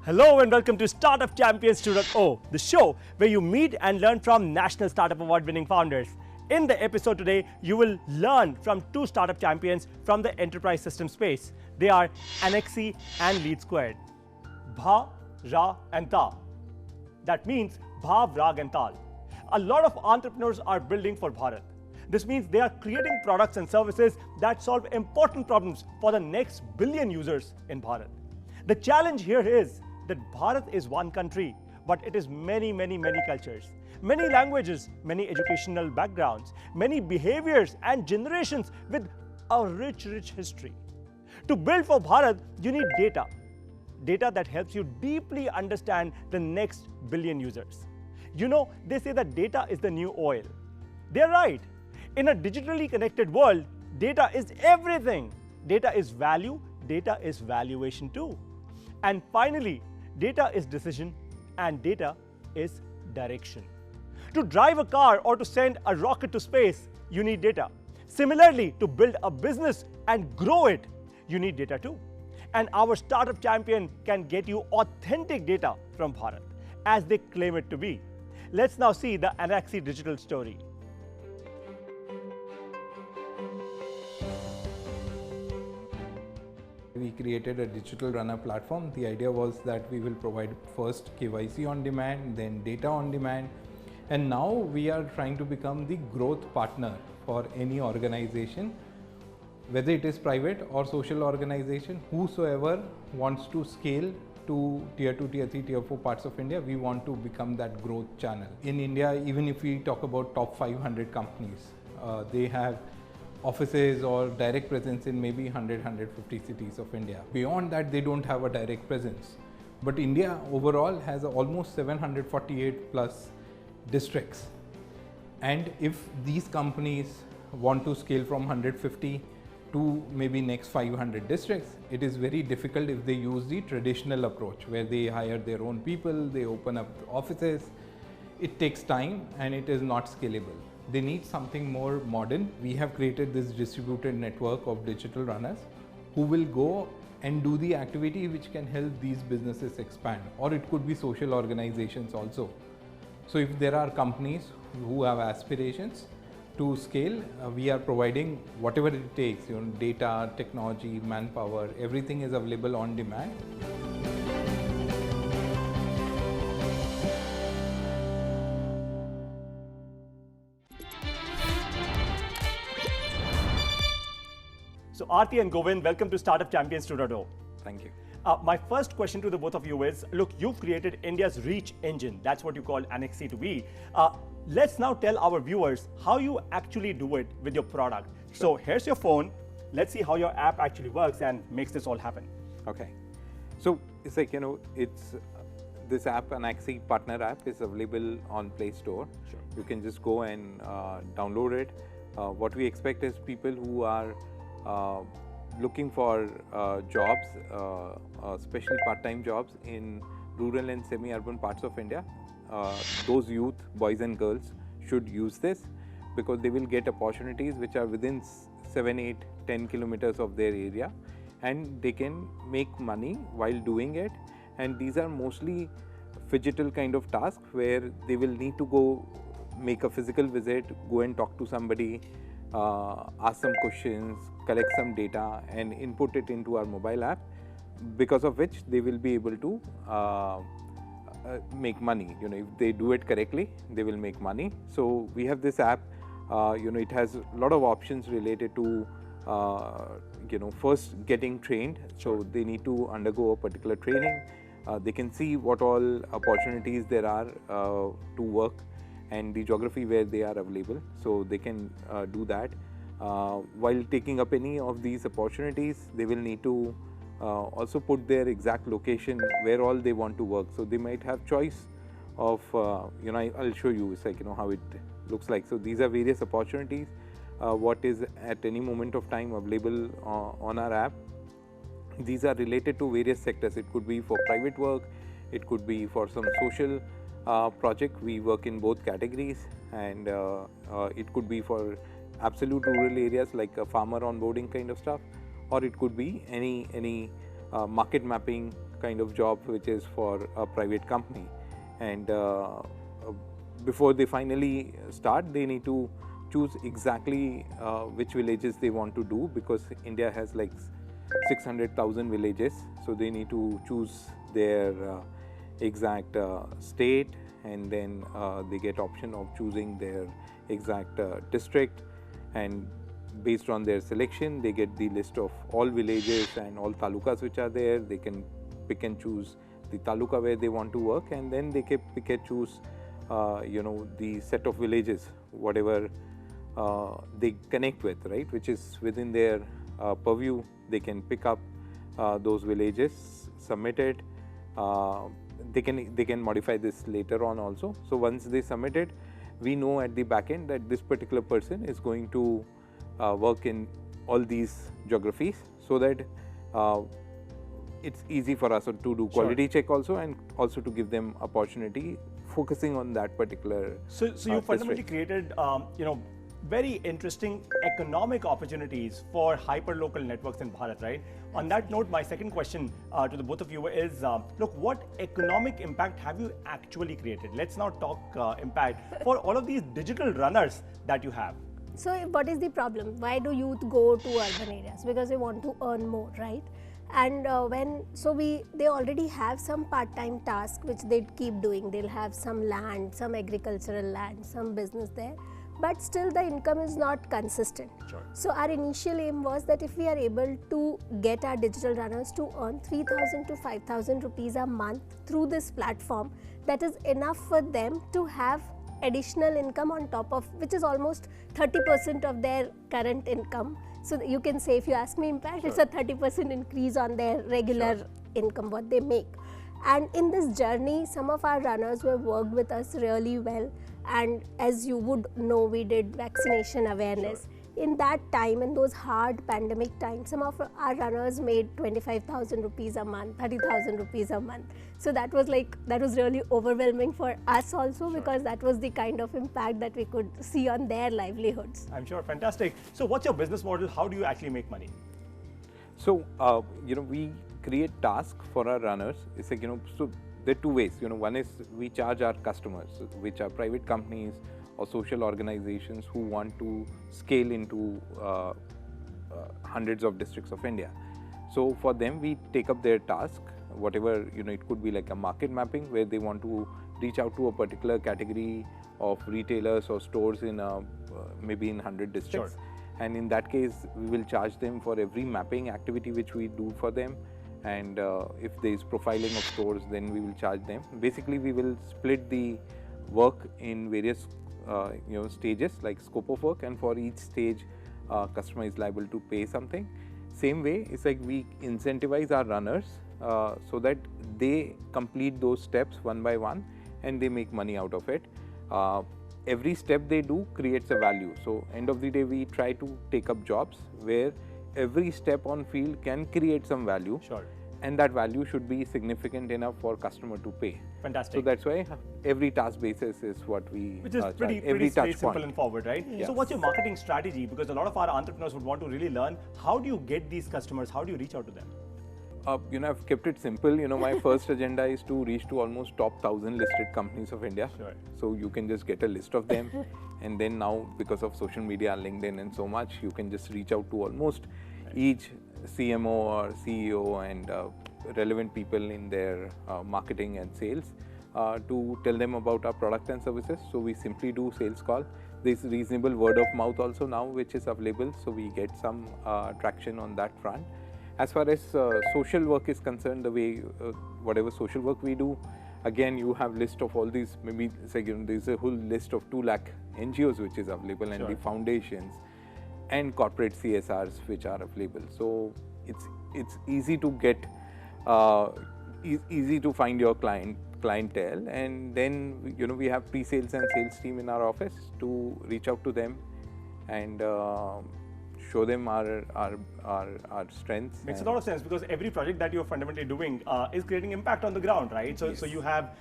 Hello and welcome to Startup Champions 2.0, the show where you meet and learn from National Startup Award winning founders. In the episode today, you will learn from two startup champions from the enterprise system space. They are Annexy and Lead Squared. Bha, Ra and Ta. That means Bhav, Rag and Tal. A lot of entrepreneurs are building for Bharat. This means they are creating products and services that solve important problems for the next billion users in Bharat. The challenge here is that Bharat is one country, but it is many cultures, many languages, many educational backgrounds, many behaviors and generations with a rich history. To build for Bharat, you need data. Data that helps you deeply understand the next billion users. You know, they say that data is the new oil. They're right. In a digitally connected world, data is everything. Data is value, data is valuation too. And finally, data is decision and data is direction. To drive a car or to send a rocket to space, you need data. Similarly, to build a business and grow it, you need data too. And our startup champion can get you authentic data from Bharat, as they claim it to be. Let's now see the Annexy digital story. We created a digital runner platform. The idea was that we will provide first KYC on demand, then data on demand, and now we are trying to become the growth partner for any organization, whether it is private or social organization, whosoever wants to scale to tier 2, tier 3, tier 4 parts of India. We want to become that growth channel. In India, even if we talk about top 500 companies, they have offices or direct presence in maybe 150 cities of India. Beyond that, they don't have a direct presence. But India overall has almost 748 plus districts. And if these companies want to scale from 150 to maybe next 500 districts, it is very difficult if they use the traditional approach where they hire their own people, they open up offices. It takes time and it is not scalable. They need something more modern. We have created this distributed network of digital runners who will go and do the activity which can help these businesses expand, or it could be social organizations also. So if there are companies who have aspirations to scale, we are providing whatever it takes, data, technology, manpower, everything is available on demand. So Aarti and Govind, welcome to Startup Champions 2.0. Thank you. My first question to the both of you is, look, you've created India's reach engine. That's what you call Annexy to be. Let's now tell our viewers how you actually do it with your product. Sure. So here's your phone. Let's see how your app actually works and makes this all happen. Okay. So it's like, it's this app, Annexy partner app, is available on Play Store. Sure. You can just go and download it. What we expect is people who are looking for jobs, especially part-time jobs in rural and semi-urban parts of India. Those youth, boys and girls, should use this because they will get opportunities which are within 7, 8, 10 kilometers of their area, and they can make money while doing it. And these are mostly phygital kind of tasks where they will need to go make a physical visit, go and talk to somebody, ask some questions, collect some data and input it into our mobile app, because of which they will be able to make money. If they do it correctly, they will make money. So we have this app, it has a lot of options related to first getting trained. So they need to undergo a particular training. They can see what all opportunities there are to work and the geography where they are available, so they can do that. While taking up any of these opportunities, they will need to also put their exact location where all they want to work. So they might have choice of, I'll show you, it's like, how it looks like. So these are various opportunities, what is at any moment of time available on our app. These are related to various sectors. It could be for private work, it could be for some social project. We work in both categories, and it could be for absolute rural areas like a farmer onboarding kind of stuff, or it could be any market mapping kind of job which is for a private company, and before they finally start, they need to choose exactly which villages they want to do, because India has like 600,000 villages, so they need to choose their exact state, and then they get option of choosing their exact district, and based on their selection they get the list of all villages and all talukas which are there. They can pick and choose the taluka where they want to work, and then they can pick and choose the set of villages whatever they connect with, right, which is within their purview. They can pick up those villages, submit it. They can modify this later on also. So once they submit it, we know at the back end that this particular person is going to work in all these geographies, so that it's easy for us to do quality check also, and also to give them opportunity focusing on that particular. So you fundamentally created very interesting economic opportunities for hyperlocal networks in Bharat, right? On that note, my second question to the both of you is, look, what economic impact have you actually created? Let's now talk impact for all of these digital runners that you have. So what is the problem? Why do youth go to urban areas? Because they want to earn more, right? And they already have some part-time task which they keep doing. They'll have some land, some agricultural land, some business there, but still the income is not consistent. Sure. So our initial aim was that if we are able to get our digital runners to earn 3,000 to 5,000 rupees a month through this platform, that is enough for them to have additional income on top of, which is almost 30% of their current income. So you can say, if you ask me impact, Sure. it's a 30% increase on their regular income, what they make. And in this journey, some of our runners who have worked with us really well, and as you would know, we did vaccination awareness. Sure. In that time, in those hard pandemic times, some of our runners made 25,000 rupees a month, 30,000 rupees a month. So that was really overwhelming for us also, because that was the kind of impact that we could see on their livelihoods. I'm sure, fantastic. So what's your business model? How do you actually make money? So we create tasks for our runners. It's like, so there are two ways. One is we charge our customers, which are private companies or social organizations who want to scale into hundreds of districts of India. So for them, we take up their task, whatever, it could be like a market mapping where they want to reach out to a particular category of retailers or stores in maybe in 100 districts. Sure. And in that case, we will charge them for every mapping activity which we do for them. And if there is profiling of stores, then we will charge them. Basically, we will split the work in various stages, like scope of work, and for each stage, customer is liable to pay something. Same way, it's like we incentivize our runners so that they complete those steps one by one, and they make money out of it. Every step they do creates a value. So end of the day, we try to take up jobs where every step on field can create some value. Sure. And that value should be significant enough for customer to pay. Fantastic. So that's why every task basis is what we Which is charge. pretty touch simple point. and forward, right? Yeah. So what's your marketing strategy? Because a lot of our entrepreneurs would want to really learn, how do you get these customers? How do you reach out to them? I've kept it simple. My first agenda is to reach to almost top 1,000 listed companies of India. Sure. So you can just get a list of them. And then now, because of social media, LinkedIn and so much, you can just reach out to almost each CMO or CEO and relevant people in their marketing and sales to tell them about our product and services. So we simply do sales call. There's reasonable word of mouth also now, which is available. So we get some traction on that front. As far as social work is concerned, the way whatever social work we do, again, you have list of all these, maybe there's a whole list of 2 lakh NGOs which is available, and Sure. the foundations and corporate CSRs which are available. So it's easy to get, easy to find your clientele, and then we have pre-sales and sales team in our office to reach out to them and show them our strengths. Makes a and- lot of sense because every project that you're fundamentally doing is creating impact on the ground, right? So, so you have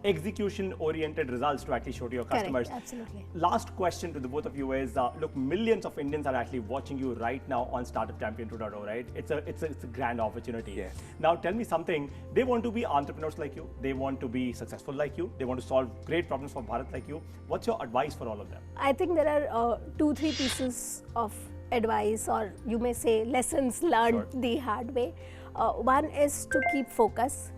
execution-oriented results to actually show to your Correct, customers. absolutely. Last question to the both of you is: look, millions of Indians are actually watching you right now on Startup Champion 2.0, right? It's a grand opportunity. Yes. Now, tell me something. They want to be entrepreneurs like you. They want to be successful like you. They want to solve great problems for Bharat like you. What's your advice for all of them? I think there are 2-3 pieces of advice, or you may say lessons learned the hard way. One is to keep focus,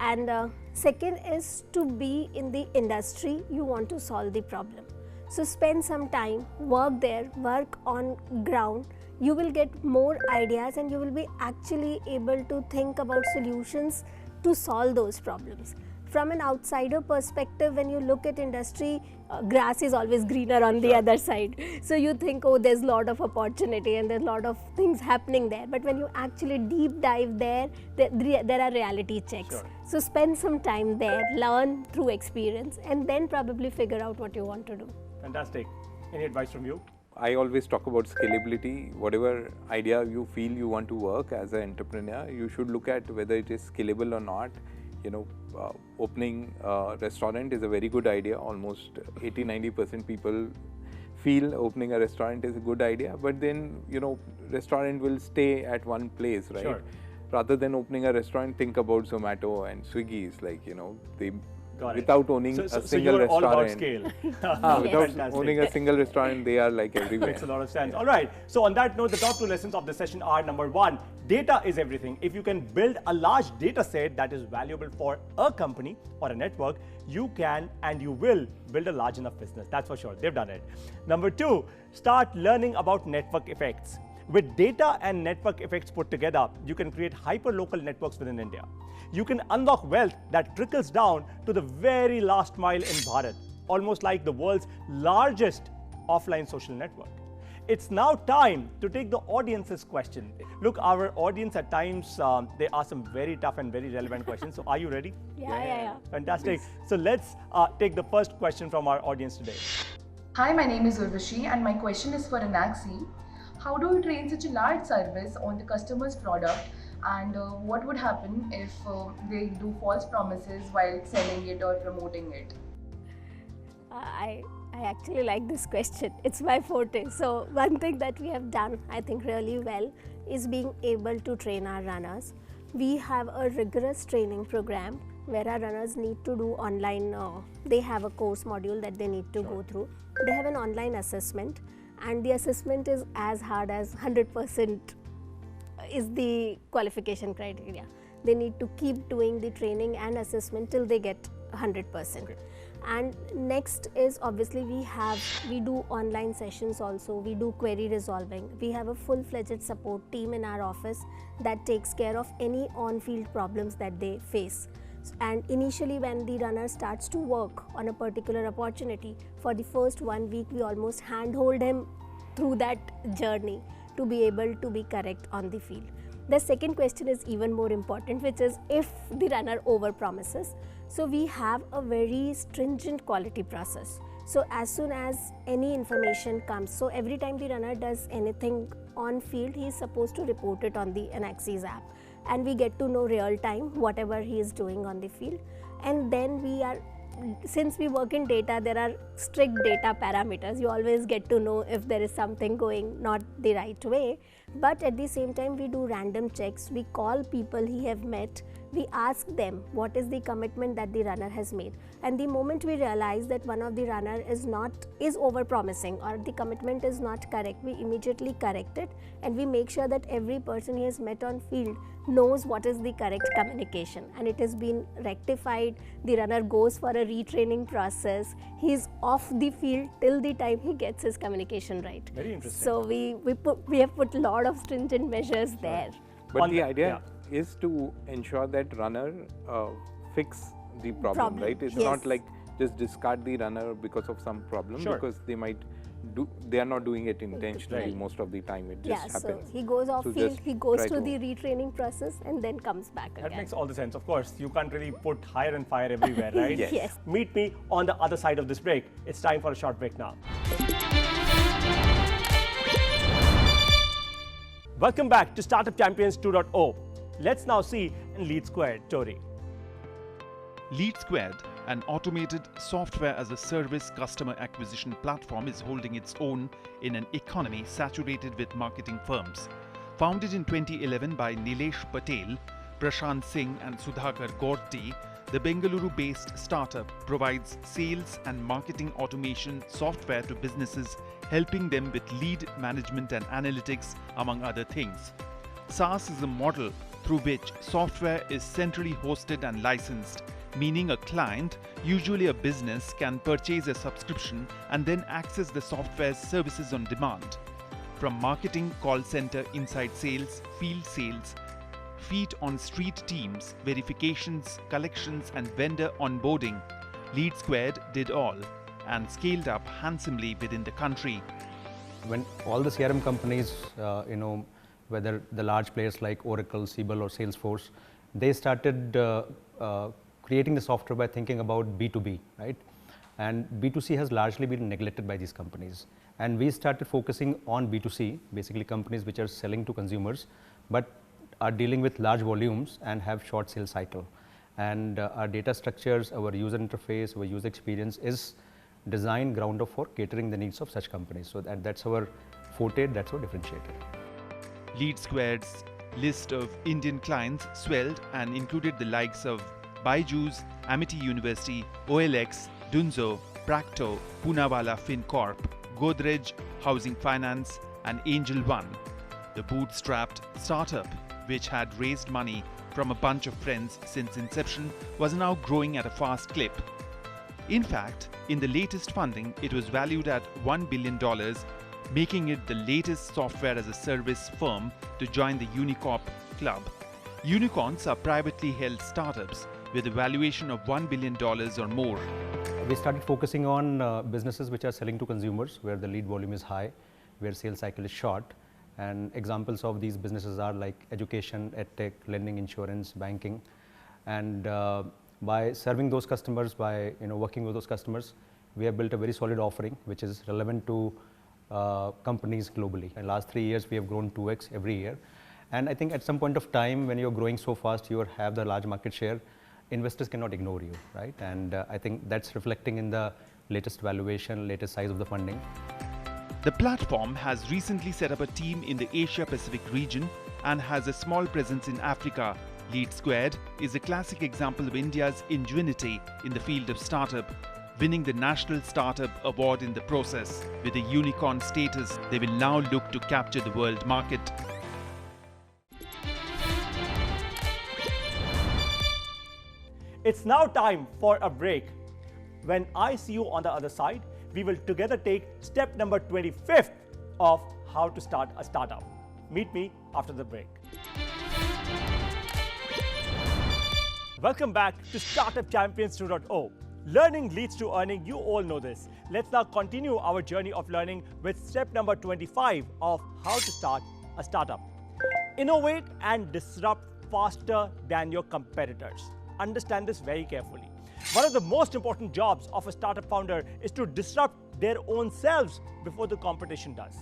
and second is to be in the industry you want to solve the problem. So spend some time, work there, work on ground. You will get more ideas and you will be actually able to think about solutions to solve those problems. From an outsider perspective, when you look at industry, grass is always greener on the other side. So you think, oh, there's a lot of opportunity and there's a lot of things happening there. But when you actually deep dive there are reality checks. Sure. So spend some time there, learn through experience, and then probably figure out what you want to do. Fantastic. Any advice from you? I always talk about scalability. Whatever idea you feel you want to work as an entrepreneur, you should look at whether it is scalable or not. You know, opening a restaurant is a very good idea. Almost 80-90% people feel opening a restaurant is a good idea, but then, you know, restaurant will stay at one place, right? Sure. Rather than opening a restaurant, think about Zomato and Swiggy. It's like, you know, they Got it. without owning So, a so single you're all about restaurant. scale. Without Fantastic. owning a single restaurant, they are like everywhere. Makes a lot of sense. All right. So on that note, the top 2 lessons of the session are: number 1, data is everything. If you can build a large data set that is valuable for a company or a network, you can and you will build a large enough business. That's for sure. They've done it. Number 2, start learning about network effects. With data and network effects put together, you can create hyper-local networks within India. You can unlock wealth that trickles down to the very last mile in Bharat, almost like the world's largest offline social network. It's now time to take the audience's question. Look, our audience at times, they ask some very tough and very relevant questions. So are you ready? Yeah. Fantastic. So let's take the first question from our audience today. Hi, my name is Urvashi and my question is for Anaxi. How do you train such a large service on the customer's product, and what would happen if they do false promises while selling it or promoting it? I actually like this question. It's my forte. So one thing that we have done, I think, really well is being able to train our runners. We have a rigorous training program where our runners need to do online, they have a course module that they need to go through. They have an online assessment, and the assessment is as hard as 100% is the qualification criteria. They need to keep doing the training and assessment till they get 100%. Okay. And next is obviously we do online sessions also, we do query resolving. We have a full-fledged support team in our office that takes care of any on-field problems that they face. And initially when the runner starts to work on a particular opportunity, for the first 1 week we almost handhold him through that journey to be able to be correct on the field. The second question is even more important, which is if the runner over promises. So we have a very stringent quality process. So as soon as any information comes, so every time the runner does anything on field, he is supposed to report it on the Anaxis app. And we get to know real time whatever he is doing on the field. And then since we work in data, there are strict data parameters. You always get to know if there is something going not the right way. But at the same time, we do random checks. We call people he have met. We ask them what is the commitment that the runner has made. And the moment we realize that one of the runner is over promising or the commitment is not correct, we immediately correct it, and we make sure that every person he has met on field knows what is the correct communication, and it has been rectified. The runner goes for a retraining process. He is off the field till the time he gets his communication right. Very interesting. So we have put a lot of stringent measures there. But the idea is to ensure that runner fix the problem, right? It's yes. not like just discard the runner because of some problem, Sure. because they are not doing it intentionally Right. most of the time. It Yeah, just so happens. he goes off So field, just he goes try through to- the retraining process and then comes back That again. makes all the sense. Of course, you can't really put hire and fire everywhere, right? Yes. Yes. Meet me on the other side of this break. It's time for a short break now. Welcome back to Startup Champions 2.0. Let's now see in Lead Squared story. Lead Squared, an automated software as a service customer acquisition platform, is holding its own in an economy saturated with marketing firms. Founded in 2011 by Nilesh Patel, Prashant Singh and Sudhakar Gorti, the Bengaluru-based startup provides sales and marketing automation software to businesses, helping them with lead management and analytics, among other things. SaaS is a model through which software is centrally hosted and licensed, meaning a client, usually a business, can purchase a subscription and then access the software's services on demand. From marketing, call center, inside sales, field sales, feet on street teams, verifications, collections and vendor onboarding, Lead Squared did all and scaled up handsomely within the country. When all the CRM companies, whether the large players like Oracle, Siebel or Salesforce, they started creating the software by thinking about B2B, right? And B2C has largely been neglected by these companies. And we started focusing on B2C, basically companies which are selling to consumers, but are dealing with large volumes and have short sales cycle. And our data structures, our user interface, our user experience is designed ground up for catering the needs of such companies. So that's our forte, that's our differentiator. Lead Squared's list of Indian clients swelled and included the likes of Byju's, Amity University, OLX, Dunzo, Practo, Poonawalla FinCorp, Godrej Housing Finance and Angel One. The bootstrapped startup, which had raised money from a bunch of friends since inception, was now growing at a fast clip. In fact, in the latest funding, it was valued at $1 billion, making it the latest software as a service firm to join the Unicorp Club. Unicorns are privately held startups with a valuation of $1 billion or more. We started focusing on businesses which are selling to consumers, where the lead volume is high, where sales cycle is short. And examples of these businesses are like education, edtech, lending, insurance, banking. And by serving those customers, by working with those customers, we have built a very solid offering which is relevant to companies globally. In the last 3 years, we have grown 2x every year. And I think at some point of time, when you're growing so fast, you have the large market share, investors cannot ignore you, right? And I think that's reflecting in the latest valuation, latest size of the funding. The platform has recently set up a team in the Asia Pacific region and has a small presence in Africa. Lead Squared is a classic example of India's ingenuity in the field of startup, winning the National Startup Award in the process. With a unicorn status, they will now look to capture the world market. It's now time for a break. When I see you on the other side, we will together take step number 25th of how to start a startup. Meet me after the break. Welcome back to Startup Champions 2.0. Learning leads to earning, you all know this. Let's now continue our journey of learning with step number 25 of how to start a startup. Innovate and disrupt faster than your competitors. Understand this very carefully. One of the most important jobs of a startup founder is to disrupt their own selves before the competition does.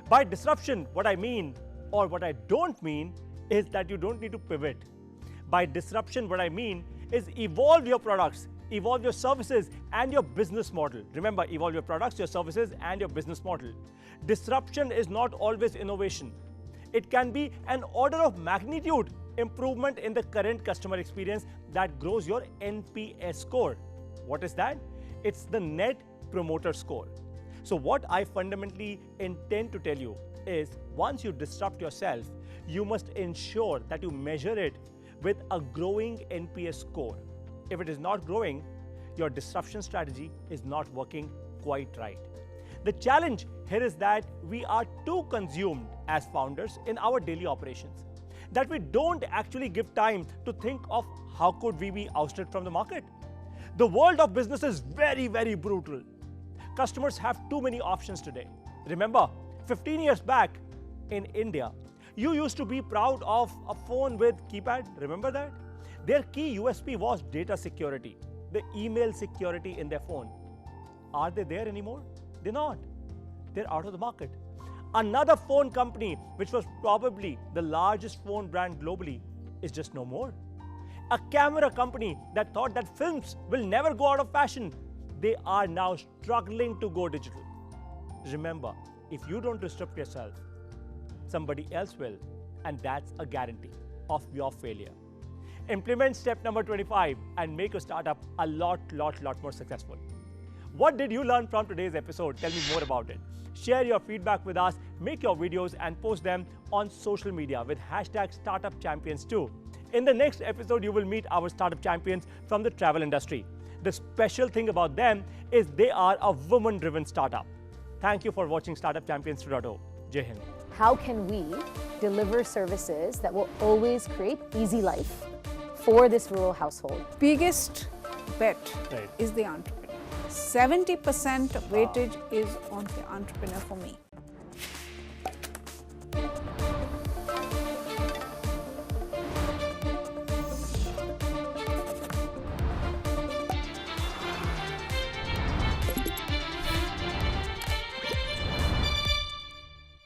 By disruption, what I mean, or what I don't mean, is that you don't need to pivot. By disruption, what I mean is evolve your products, evolve your services and your business model. Remember, evolve your products, your services and your business model. Disruption is not always innovation. It can be an order of magnitude improvement in the current customer experience that grows your NPS score. What is that? It's the Net Promoter Score. So what I fundamentally intend to tell you is, once you disrupt yourself, you must ensure that you measure it with a growing NPS score. If it is not growing, your disruption strategy is not working quite right. The challenge here is that we are too consumed as founders in our daily operations, that we don't actually give time to think of how could we be ousted from the market. The world of business is very, very brutal. Customers have too many options today. Remember, 15 years back in India, you used to be proud of a phone with keypad. Remember that? Their key USP was data security, the email security in their phone. Are they there anymore? They're not. They're out of the market. Another phone company, which was probably the largest phone brand globally, is just no more. A camera company that thought that films will never go out of fashion, they are now struggling to go digital. Remember, if you don't disrupt yourself, somebody else will, and that's a guarantee of your failure. Implement step number 25 and make your startup a lot more successful. What did you learn from today's episode? Tell me more about it. Share your feedback with us, make your videos and post them on social media with #StartupChampions2. In the next episode, you will meet our startup champions from the travel industry. The special thing about them is they are a woman-driven startup. Thank you for watching Startup Champions 2.0. Jai Hind. How can we deliver services that will always create easy life for this rural household? Biggest bet Right. is the entrepreneur. 70% weightage is on the entrepreneur for me.